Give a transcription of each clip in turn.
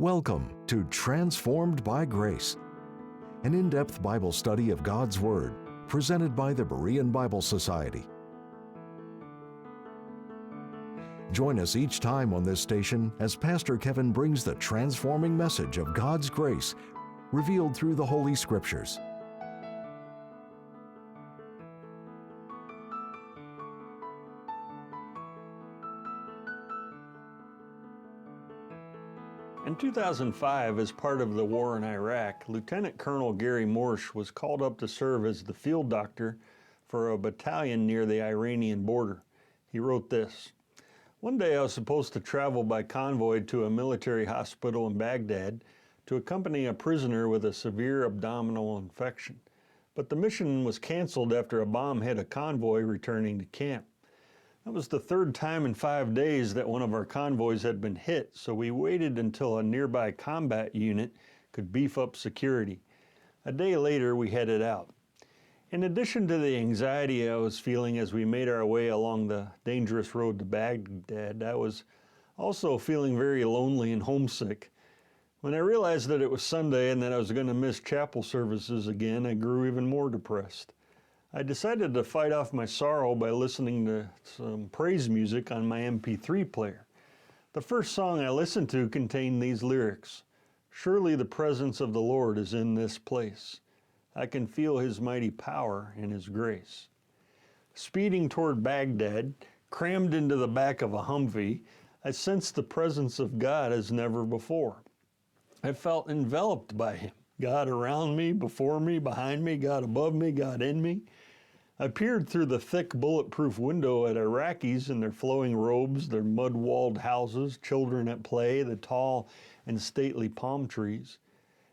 Welcome to Transformed by Grace, an in-depth Bible study of God's Word, presented by the Berean Bible Society. Join us each time on this station as Pastor Kevin brings the transforming message of God's grace revealed through the Holy Scriptures. In 2005, as part of the war in Iraq, Lieutenant Colonel Gary Morsch was called up to serve as the field doctor for a battalion near the Iranian border. He wrote this: "One day I was supposed to travel by convoy to a military hospital in Baghdad to accompany a prisoner with a severe abdominal infection. But the mission was canceled after a bomb hit a convoy returning to camp. That was the third time in 5 days that one of our convoys had been hit, so we waited until a nearby combat unit could beef up security. A day later, we headed out. In addition to the anxiety I was feeling as we made our way along the dangerous road to Baghdad, I was also feeling very lonely and homesick. When I realized that it was Sunday and that I was going to miss chapel services again, I grew even more depressed. I decided to fight off my sorrow by listening to some praise music on my MP3 player. The first song I listened to contained these lyrics: "Surely the presence of the Lord is in this place. I can feel His mighty power and His grace." Speeding toward Baghdad, crammed into the back of a Humvee, I sensed the presence of God as never before. I felt enveloped by Him. God around me, before me, behind me, God above me, God in me. I peered through the thick bulletproof window at Iraqis in their flowing robes, their mud-walled houses, children at play, the tall and stately palm trees.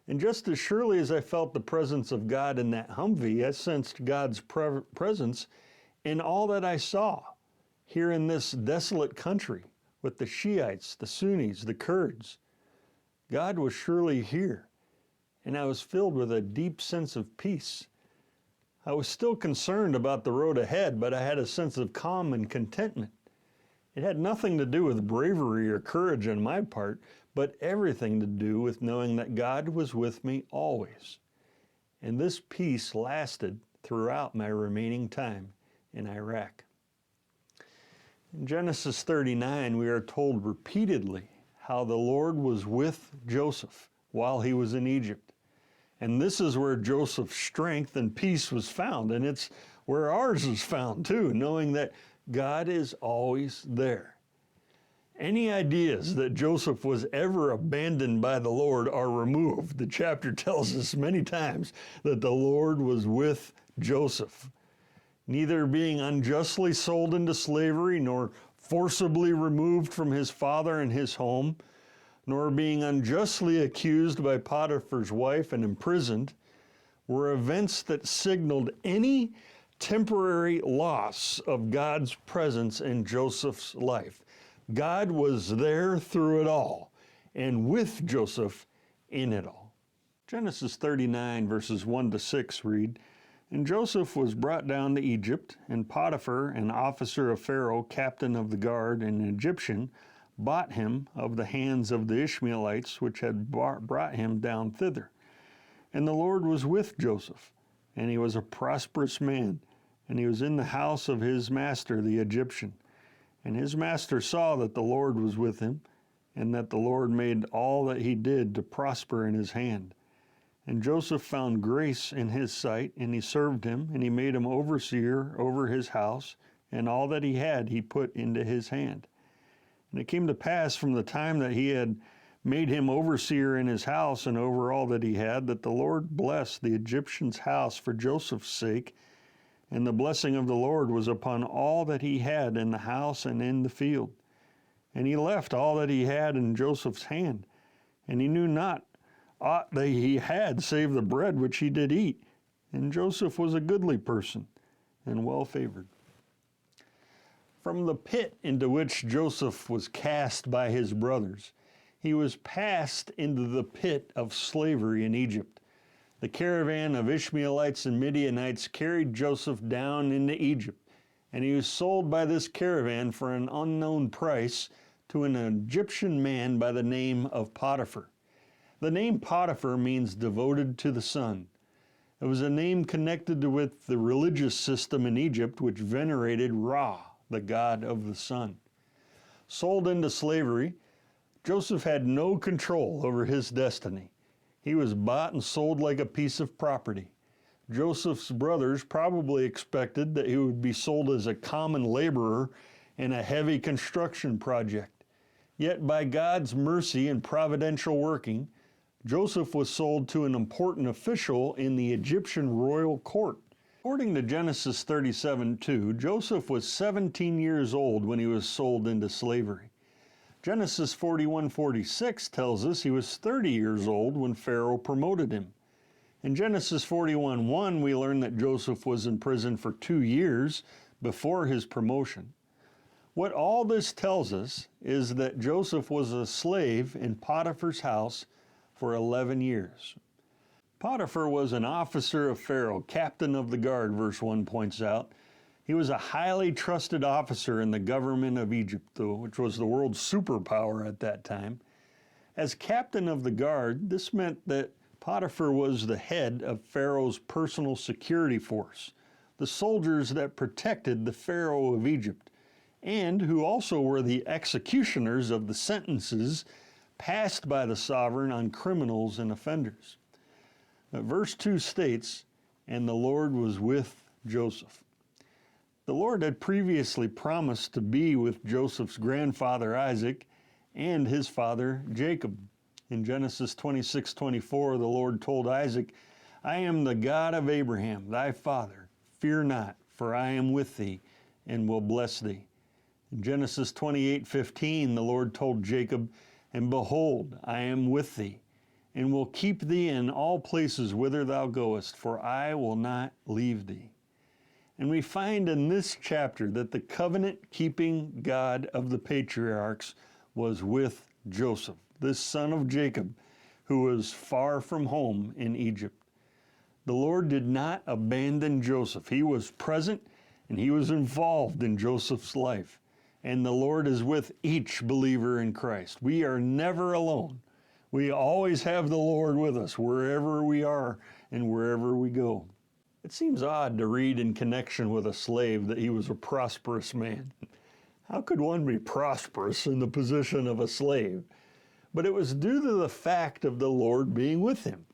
And just as surely as I felt the presence of God in that Humvee, I sensed God's presence in all that I saw here in this desolate country with the Shiites, the Sunnis, the Kurds. God was surely here, and I was filled with a deep sense of peace. I was still concerned about the road ahead, but I had a sense of calm and contentment. It had nothing to do with bravery or courage on my part, but everything to do with knowing that God was with me always. And this peace lasted throughout my remaining time in Iraq. In Genesis 39, we are told repeatedly how the Lord was with Joseph while he was in Egypt. And this is where Joseph's strength and peace was found, and it's where ours is found too, knowing that God is always there. Any ideas that Joseph was ever abandoned by the Lord are removed. The chapter tells us many times that the Lord was with Joseph, neither being unjustly sold into slavery, nor forcibly removed from his father and his home, nor being unjustly accused by Potiphar's wife and imprisoned, were events that signaled any temporary loss of God's presence in Joseph's life. God was there through it all, and with Joseph in it all. Genesis 39 verses 1 to 6 read, "And Joseph was brought down to Egypt, and Potiphar, an officer of Pharaoh, captain of the guard, and an Egyptian, bought him of the hands of the Ishmaelites, which had brought him down thither. And the Lord was with Joseph, and he was a prosperous man, and he was in the house of his master, the Egyptian. And his master saw that the Lord was with him, and that the Lord made all that he did to prosper in his hand. And Joseph found grace in his sight, and he served him, and he made him overseer over his house, and all that he had he put into his hand. And it came to pass from the time that he had made him overseer in his house and over all that he had, that the Lord blessed the Egyptian's house for Joseph's sake, and the blessing of the Lord was upon all that he had in the house and in the field. And he left all that he had in Joseph's hand, and he knew not aught that he had save the bread which he did eat. And Joseph was a goodly person and well favored." From the pit into which Joseph was cast by his brothers, he was passed into the pit of slavery in Egypt. The caravan of Ishmaelites and Midianites carried Joseph down into Egypt, and he was sold by this caravan for an unknown price to an Egyptian man by the name of Potiphar. The name Potiphar means devoted to the sun. It was a name connected with the religious system in Egypt, which venerated Ra, the god of the sun. Sold into slavery, Joseph had no control over his destiny. He was bought and sold like a piece of property. Joseph's brothers probably expected that he would be sold as a common laborer in a heavy construction project. Yet by God's mercy and providential working, Joseph was sold to an important official in the Egyptian royal court. According to Genesis 37:2, Joseph was 17 years old when he was sold into slavery. Genesis 41:46 tells us he was 30 years old when Pharaoh promoted him. In Genesis 41:1, we learn that Joseph was in prison for 2 years before his promotion. What all this tells us is that Joseph was a slave in Potiphar's house for 11 years. Potiphar was an officer of Pharaoh, captain of the guard, verse 1 points out. He was a highly trusted officer in the government of Egypt, which was the world's superpower at that time. As captain of the guard, this meant that Potiphar was the head of Pharaoh's personal security force, the soldiers that protected the Pharaoh of Egypt, and who also were the executioners of the sentences passed by the sovereign on criminals and offenders. Verse 2 states, "And the Lord was with Joseph." The Lord had previously promised to be with Joseph's grandfather Isaac and his father Jacob. In Genesis 26:24, the Lord told Isaac, "I am the God of Abraham, thy father. Fear not, for I am with thee, and will bless thee." In Genesis 28:15, the Lord told Jacob, "And behold, I am with thee, and will keep thee in all places whither thou goest, for I will not leave thee." And we find in this chapter that the covenant-keeping God of the patriarchs was with Joseph, this son of Jacob, who was far from home in Egypt. The Lord did not abandon Joseph. He was present and he was involved in Joseph's life. And the Lord is with each believer in Christ. We are never alone. We always have the Lord with us wherever we are and wherever we go. It seems odd to read in connection with a slave that he was a prosperous man. How could one be prosperous in the position of a slave? But it was due to the fact of the Lord being with him.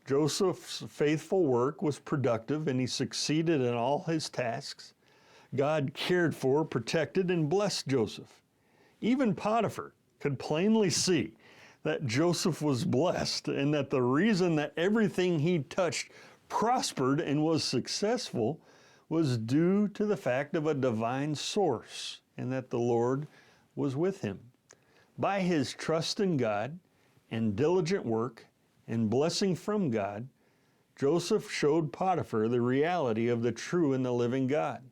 Joseph's faithful work was productive and he succeeded in all his tasks. God cared for, protected, and blessed Joseph. Even Potiphar could plainly see that Joseph was blessed and that the reason that everything he touched prospered and was successful was due to the fact of a divine source and that the Lord was with him. By his trust in God and diligent work and blessing from God, Joseph showed Potiphar the reality of the true and the living God.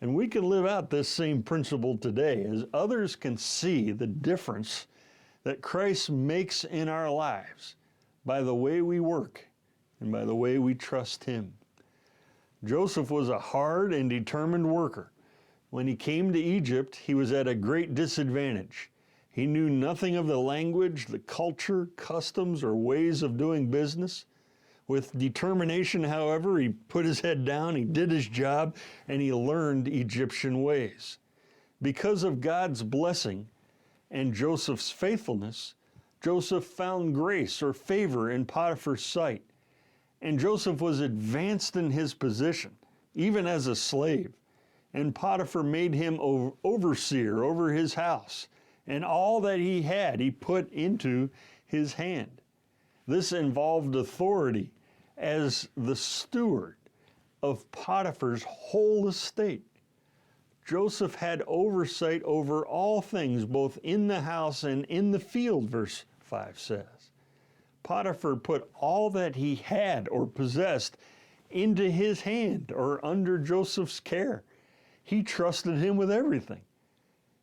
And we can live out this same principle today as others can see the difference that Christ makes in our lives by the way we work and by the way we trust him. Joseph was a hard and determined worker. When he came to Egypt, he was at a great disadvantage. He knew nothing of the language, the culture, customs, or ways of doing business. With determination, however, he put his head down, he did his job, and he learned Egyptian ways. Because of God's blessing and Joseph's faithfulness, Joseph found grace or favor in Potiphar's sight. And Joseph was advanced in his position, even as a slave. And Potiphar made him overseer over his house. And all that he had, he put into his hand. This involved authority as the steward of Potiphar's whole estate. Joseph had oversight over all things, both in the house and in the field, verse 5 says. Potiphar put all that he had or possessed into his hand or under Joseph's care. He trusted him with everything.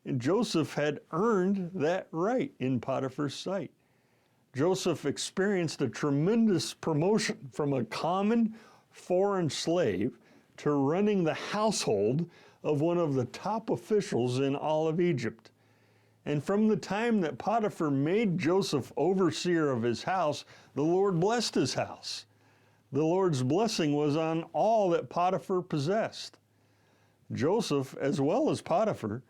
And Joseph had earned that right in Potiphar's sight. Joseph experienced a tremendous promotion from a common foreign slave to running the household of one of the top officials in all of Egypt. And from the time that Potiphar made Joseph overseer of his house, the Lord blessed his house. The Lord's blessing was on all that Potiphar possessed. Joseph, as well as Potiphar,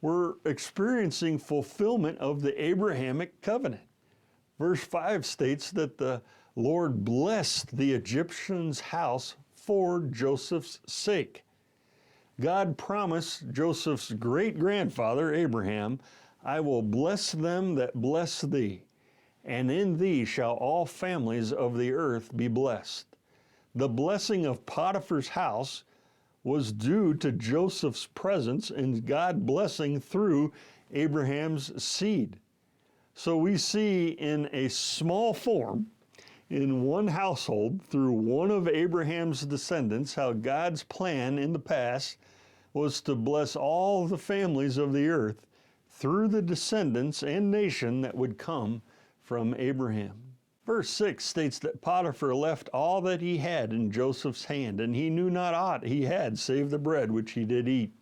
were experiencing fulfillment of the Abrahamic covenant. Verse 5 states that the Lord blessed the Egyptian's house for Joseph's sake. God promised Joseph's great-grandfather, Abraham, "I will bless them that bless thee, and in thee shall all families of the earth be blessed." The blessing of Potiphar's house was due to Joseph's presence and God blessing through Abraham's seed. So we see in a small form, in one household, through one of Abraham's descendants, how God's plan in the past was to bless all the families of the earth through the descendants and nation that would come from Abraham. Verse 6 states that Potiphar left all that he had in Joseph's hand, and he knew not aught he had save the bread which he did eat.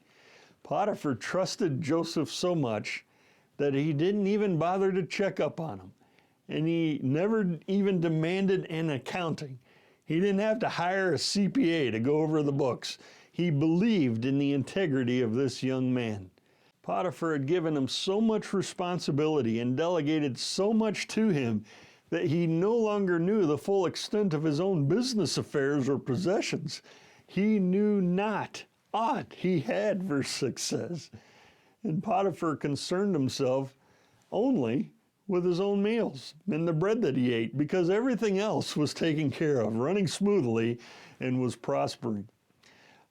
Potiphar trusted Joseph so much that he didn't even bother to check up on him, and he never even demanded an accounting. He didn't have to hire a CPA to go over the books. He believed in the integrity of this young man. Potiphar had given him so much responsibility and delegated so much to him that he no longer knew the full extent of his own business affairs or possessions. He knew not aught he had, verse 6 says. And Potiphar concerned himself only with his own meals and the bread that he ate, because everything else was taken care of, running smoothly, and was prospering.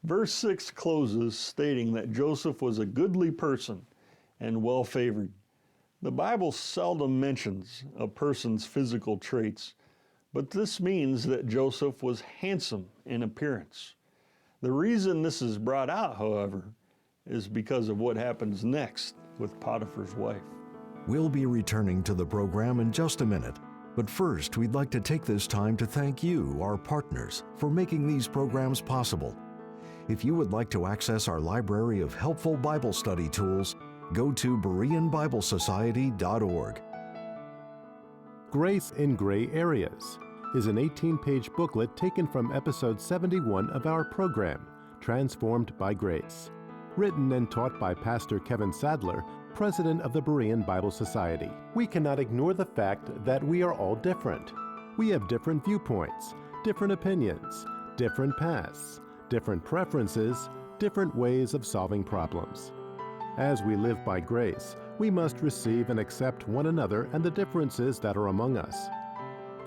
Verse 6 closes stating that Joseph was a goodly person and well-favored. The Bible seldom mentions a person's physical traits, but this means that Joseph was handsome in appearance. The reason this is brought out, however, is because of what happens next with Potiphar's wife. We'll be returning to the program in just a minute, but first we'd like to take this time to thank you, our partners, for making these programs possible. If you would like to access our library of helpful Bible study tools, go to BereanBibleSociety.org. Grace in Gray Areas is an 18-page booklet taken from episode 71 of our program, Transformed by Grace, written and taught by Pastor Kevin Sadler, president of the Berean Bible Society. We cannot ignore the fact that we are all different. We have different viewpoints, different opinions, different paths, different preferences, different ways of solving problems. As we live by grace, we must receive and accept one another and the differences that are among us.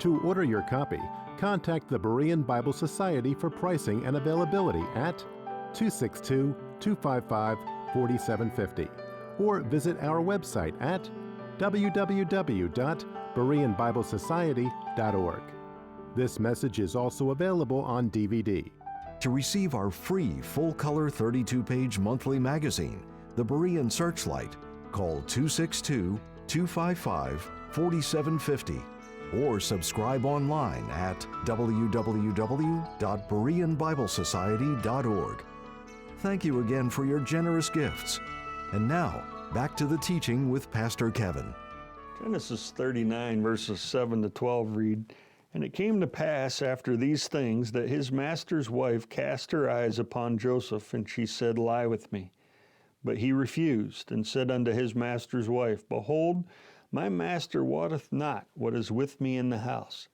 To order your copy, contact the Berean Bible Society for pricing and availability at 262-255-4750 or visit our website at www.bereanbiblesociety.org. This message is also available on DVD. To receive our free full-color 32-page monthly magazine, The Berean Searchlight, call 262-255-4750 or subscribe online at www.bereanbiblesociety.org. Thank you again for your generous gifts. And now, back to the teaching with Pastor Kevin. Genesis 39, verses 7 to 12 read, "And it came to pass after these things that his master's wife cast her eyes upon Joseph, and she said, Lie with me. But he refused, and said unto his master's wife, Behold, my master wotteth not what is with me in the house,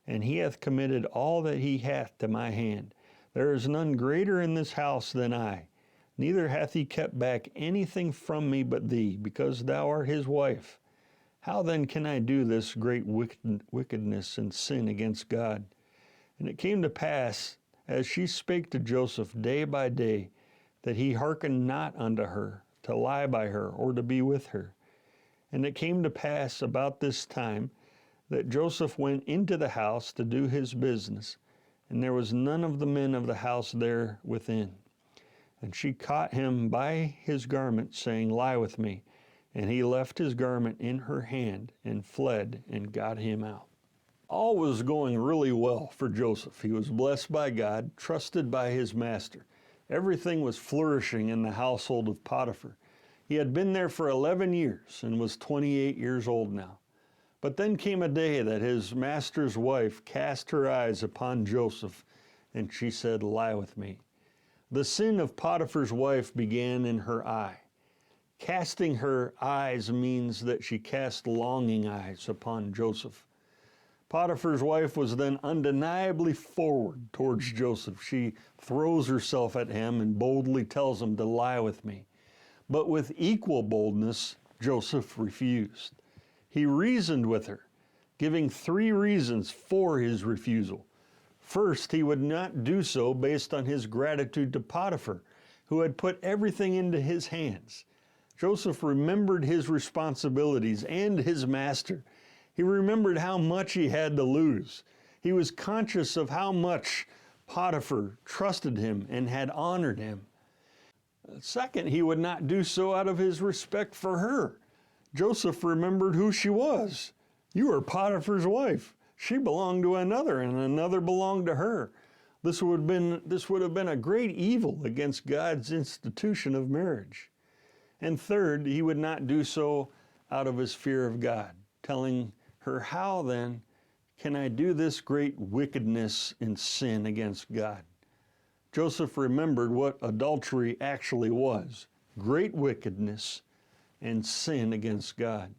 and he hath committed all that he hath to my hand. There is none greater in this house than I, neither hath he kept back anything from me but thee, because thou art his wife. How then can I do this great wickedness and sin against God? And it came to pass, as she spake to Joseph day by day, that he hearkened not unto her, to lie by her, or to be with her. And it came to pass about this time that Joseph went into the house to do his business, and there was none of the men of the house there within. And she caught him by his garment, saying, Lie with me. And he left his garment in her hand and fled and got him out." All was going really well for Joseph. He was blessed by God, trusted by his master. Everything was flourishing in the household of Potiphar. He had been there for 11 years and was 28 years old now. But then came a day that his master's wife cast her eyes upon Joseph, and she said, "Lie with me." The sin of Potiphar's wife began in her eye. Casting her eyes means that she cast longing eyes upon Joseph. Potiphar's wife was then undeniably forward towards Joseph. She throws herself at him and boldly tells him to lie with me. But with equal boldness, Joseph refused. He reasoned with her, giving 3 reasons for his refusal. First, he would not do so based on his gratitude to Potiphar, who had put everything into his hands. Joseph remembered his responsibilities and his master. He remembered how much he had to lose. He was conscious of how much Potiphar trusted him and had honored him. Second, he would not do so out of his respect for her. Joseph remembered who she was. You are Potiphar's wife. She belonged to another, and another belonged to her. This would have been a great evil against God's institution of marriage. And third, he would not do so out of his fear of God, telling her, "How then can I do this great wickedness and sin against God?" Joseph remembered what adultery actually was: great wickedness and sin against God.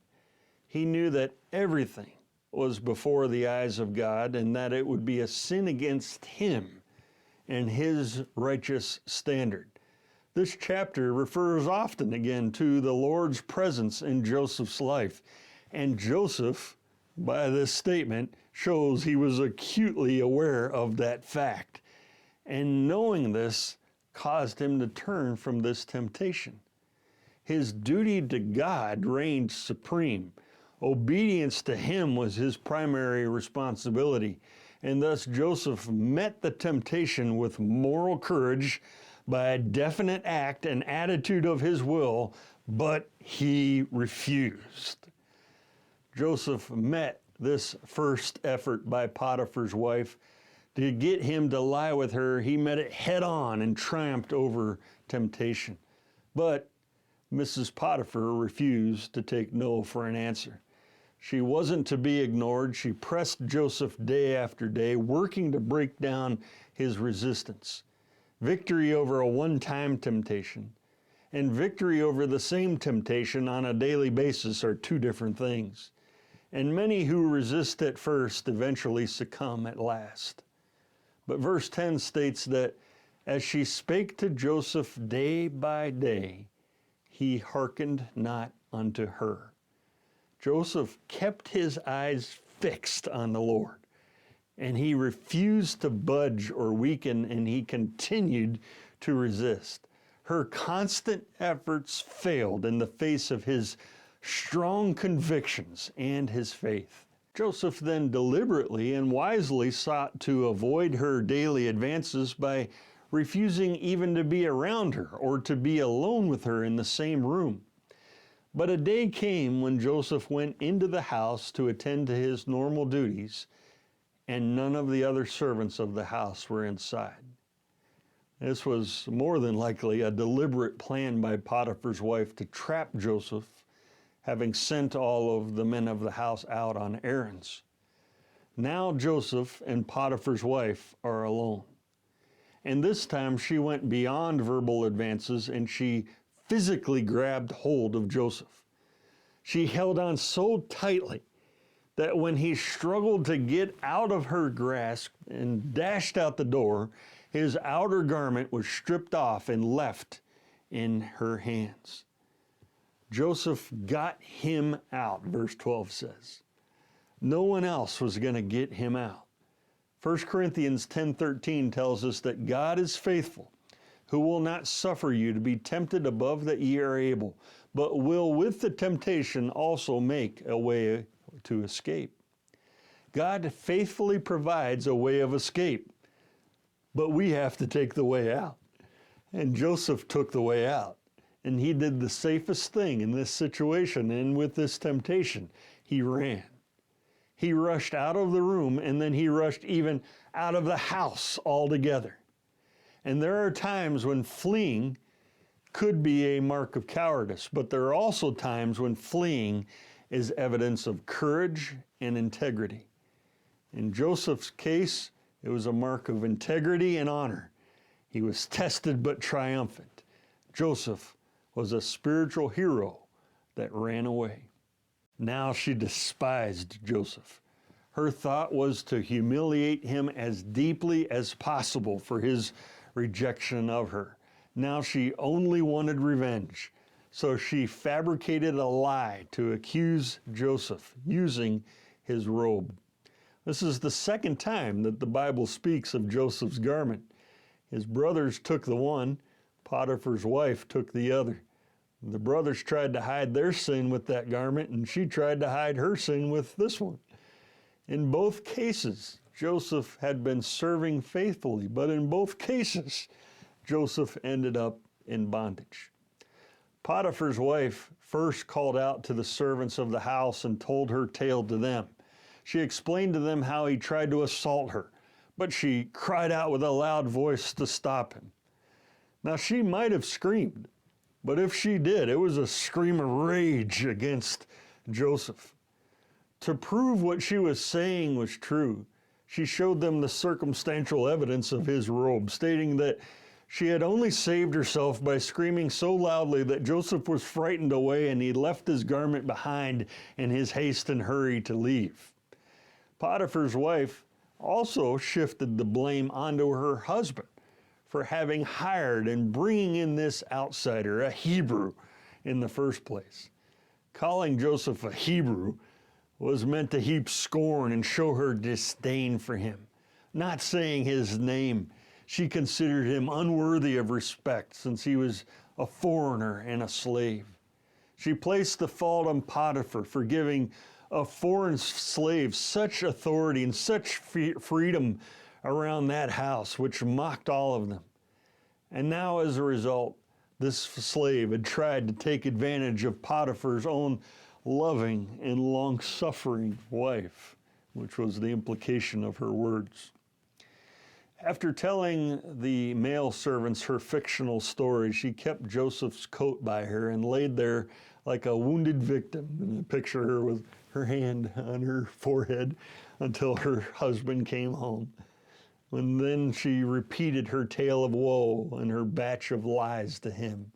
He knew that everything was before the eyes of God and that it would be a sin against him and his righteous standard. This chapter refers often again to the Lord's presence in Joseph's life, and Joseph, by this statement, shows he was acutely aware of that fact, and knowing this caused him to turn from this temptation. His duty to God reigned supreme. Obedience to him was his primary responsibility, and thus Joseph met the temptation with moral courage by a definite act and attitude of his will, but he refused. Joseph met this first effort by Potiphar's wife to get him to lie with her. He met it head on and triumphed over temptation. But Mrs. Potiphar refused to take no for an answer. She wasn't to be ignored. She pressed Joseph day after day, working to break down his resistance. Victory over a one-time temptation and victory over the same temptation on a daily basis are 2 different things. And many who resist at first eventually succumb at last. But verse 10 states that as she spake to Joseph day by day, he hearkened not unto her. Joseph kept his eyes fixed on the Lord, and he refused to budge or weaken, and he continued to resist. Her constant efforts failed in the face of his strong convictions and his faith. Joseph then deliberately and wisely sought to avoid her daily advances by refusing even to be around her or to be alone with her in the same room. But a day came when Joseph went into the house to attend to his normal duties, and none of the other servants of the house were inside. This was more than likely a deliberate plan by Potiphar's wife to trap Joseph, having sent all of the men of the house out on errands. Now Joseph and Potiphar's wife are alone. And this time she went beyond verbal advances and she physically grabbed hold of Joseph. She held on so tightly that when he struggled to get out of her grasp and dashed out the door, his outer garment was stripped off and left in her hands. Joseph got him out, verse 12 says. No one else was going to get him out. 1 Corinthians 10:13 tells us that God is faithful, who will not suffer you to be tempted above that ye are able, but will with the temptation also make a way to escape. God faithfully provides a way of escape, but we have to take the way out. And Joseph took the way out, and he did the safest thing in this situation and with this temptation. He ran. He rushed out of the room, and then he rushed even out of the house altogether. And there are times when fleeing could be a mark of cowardice, but there are also times when fleeing is evidence of courage and integrity. In Joseph's case, it was a mark of integrity and honor. He was tested but triumphant. Joseph was a spiritual hero that ran away. Now she despised Joseph. Her thought was to humiliate him as deeply as possible for his rejection of her. Now she only wanted revenge, so she fabricated a lie to accuse Joseph using his robe. This is the second time that the Bible speaks of Joseph's garment. His brothers took the one, Potiphar's wife took the other. The brothers tried to hide their sin with that garment, and she tried to hide her sin with this one. In both cases, Joseph had been serving faithfully, but in both cases, Joseph ended up in bondage. Potiphar's wife first called out to the servants of the house and told her tale to them. She explained to them how he tried to assault her, but she cried out with a loud voice to stop him. Now, she might have screamed, but if she did, it was a scream of rage against Joseph. To prove what she was saying was true, she showed them the circumstantial evidence of his robe, stating that she had only saved herself by screaming so loudly that Joseph was frightened away and he left his garment behind in his haste and hurry to leave. Potiphar's wife also shifted the blame onto her husband for having hired and bringing in this outsider, a Hebrew, in the first place. Calling Joseph a Hebrew was meant to heap scorn and show her disdain for him. Not saying his name, she considered him unworthy of respect since he was a foreigner and a slave. She placed the fault on Potiphar for giving a foreign slave such authority and such freedom around that house, which mocked all of them. And now, as a result, this slave had tried to take advantage of Potiphar's own loving and long-suffering wife, which was the implication of her words. After telling the male servants her fictional story, she kept Joseph's coat by her and laid there like a wounded victim. And I picture her with her hand on her forehead until her husband came home. And then she repeated her tale of woe and her batch of lies to him.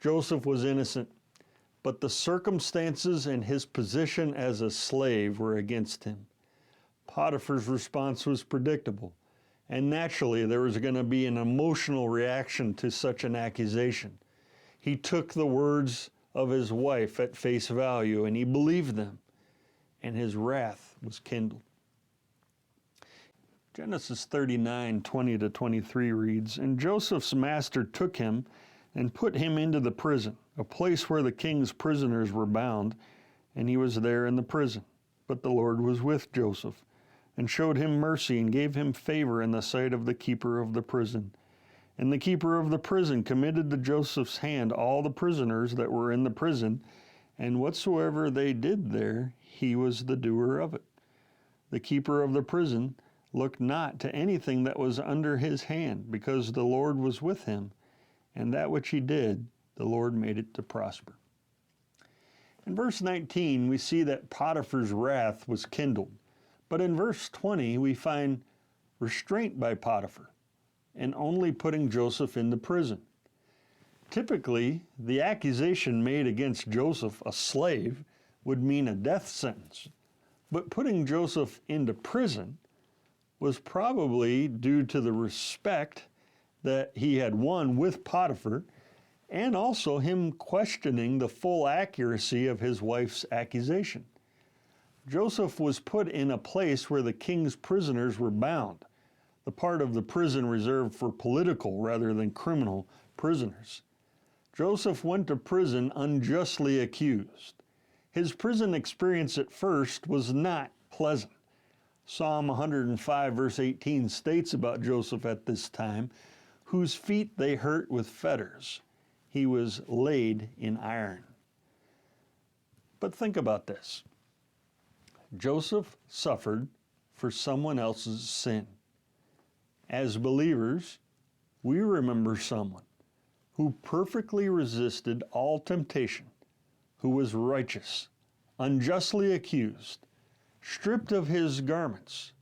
Joseph was innocent, but the circumstances and his position as a slave were against him. Potiphar's response was predictable, and naturally there was going to be an emotional reaction to such an accusation. He took the words of his wife at face value, and he believed them, and his wrath was kindled. Genesis 39:20-23 reads, "And Joseph's master took him and put him into the prison, a place where the king's prisoners were bound, and he was there in the prison. But the Lord was with Joseph, and showed him mercy, and gave him favor in the sight of the keeper of the prison. And the keeper of the prison committed to Joseph's hand all the prisoners that were in the prison, and whatsoever they did there, he was the doer of it. The keeper of the prison looked not to anything that was under his hand, because the Lord was with him, and that which he did, the Lord made it to prosper." In verse 19, we see that Potiphar's wrath was kindled. But in verse 20, we find restraint by Potiphar and only putting Joseph into prison. Typically, the accusation made against Joseph, a slave, would mean a death sentence. But putting Joseph into prison was probably due to the respect that he had won with Potiphar, and also him questioning the full accuracy of his wife's accusation. Joseph was put in a place where the king's prisoners were bound, the part of the prison reserved for political rather than criminal prisoners. Joseph went to prison unjustly accused. His prison experience at first was not pleasant. Psalm 105 verse 18 states about Joseph at this time, "Whose feet they hurt with fetters. He was laid in iron." But think about this. Joseph suffered for someone else's sin. As believers, we remember someone who perfectly resisted all temptation, who was righteous, unjustly accused, stripped of his garments,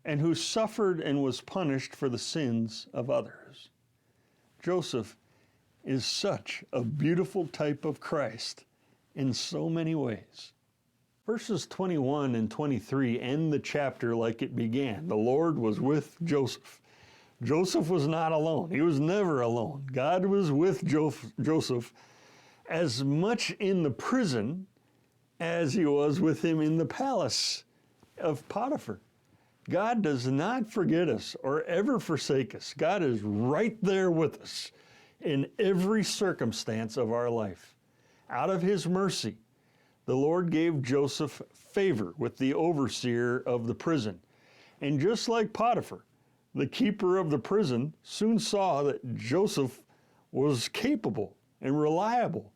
and who suffered and was punished for the sins of others. Joseph is such a beautiful type of Christ in so many ways. Verses 21 and 23 end the chapter like it began. The Lord was with Joseph. Joseph was not alone. He was never alone. God was with Joseph as much in the prison as he was with him in the palace of Potiphar. God does not forget us or ever forsake us. God is right there with us in every circumstance of our life. Out of his mercy, the Lord gave Joseph favor with the overseer of the prison. And just like Potiphar, the keeper of the prison soon saw that Joseph was capable and reliable,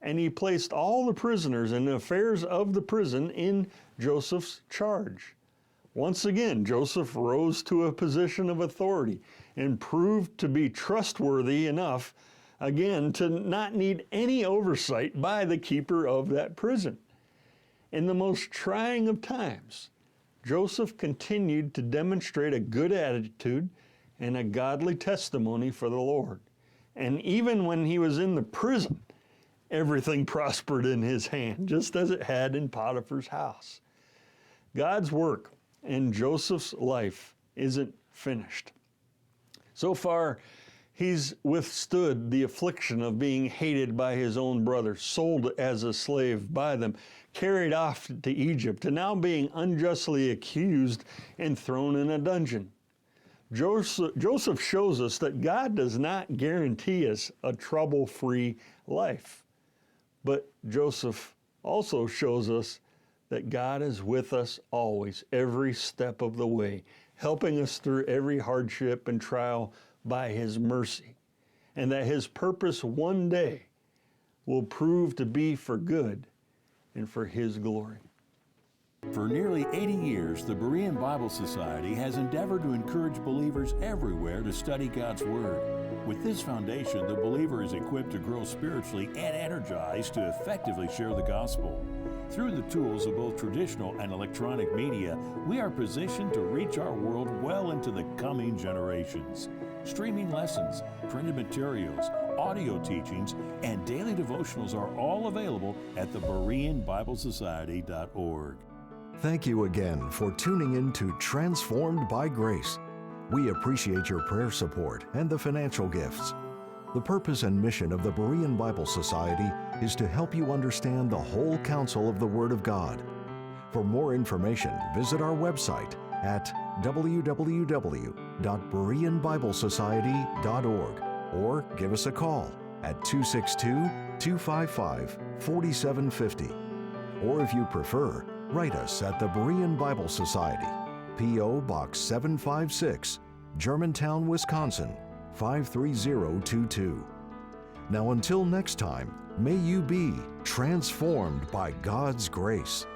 and he placed all the prisoners and the affairs of the prison in Joseph's charge. Once again, Joseph rose to a position of authority and proved to be trustworthy enough, again, to not need any oversight by the keeper of that prison. In the most trying of times, Joseph continued to demonstrate a good attitude and a godly testimony for the Lord. And even when he was in the prison, everything prospered in his hand, just as it had in Potiphar's house. God's work in Joseph's life isn't finished. So far, he's withstood the affliction of being hated by his own brothers, sold as a slave by them, carried off to Egypt, and now being unjustly accused and thrown in a dungeon. Joseph shows us that God does not guarantee us a trouble-free life. But Joseph also shows us that God is with us always, every step of the way, helping us through every hardship and trial by his mercy, and that his purpose one day will prove to be for good and for his glory. For nearly 80 years, the Berean Bible Society has endeavored to encourage believers everywhere to study God's Word. With this foundation, the believer is equipped to grow spiritually and energized to effectively share the gospel. Through the tools of both traditional and electronic media, we are positioned to reach our world well into the coming generations. Streaming lessons, printed materials, audio teachings, and daily devotionals are all available at the BereanBibleSociety.org. Thank you again for tuning in to Transformed by Grace. We appreciate your prayer support and the financial gifts. The purpose and mission of the Berean Bible Society is to help you understand the whole counsel of the Word of God. For more information, visit our website at www.BereanBibleSociety.org or give us a call at 262-255-4750. Or if you prefer, write us at the Berean Bible Society, P.O. Box 756, Germantown, Wisconsin, 53022. Now until next time, may you be transformed by God's grace.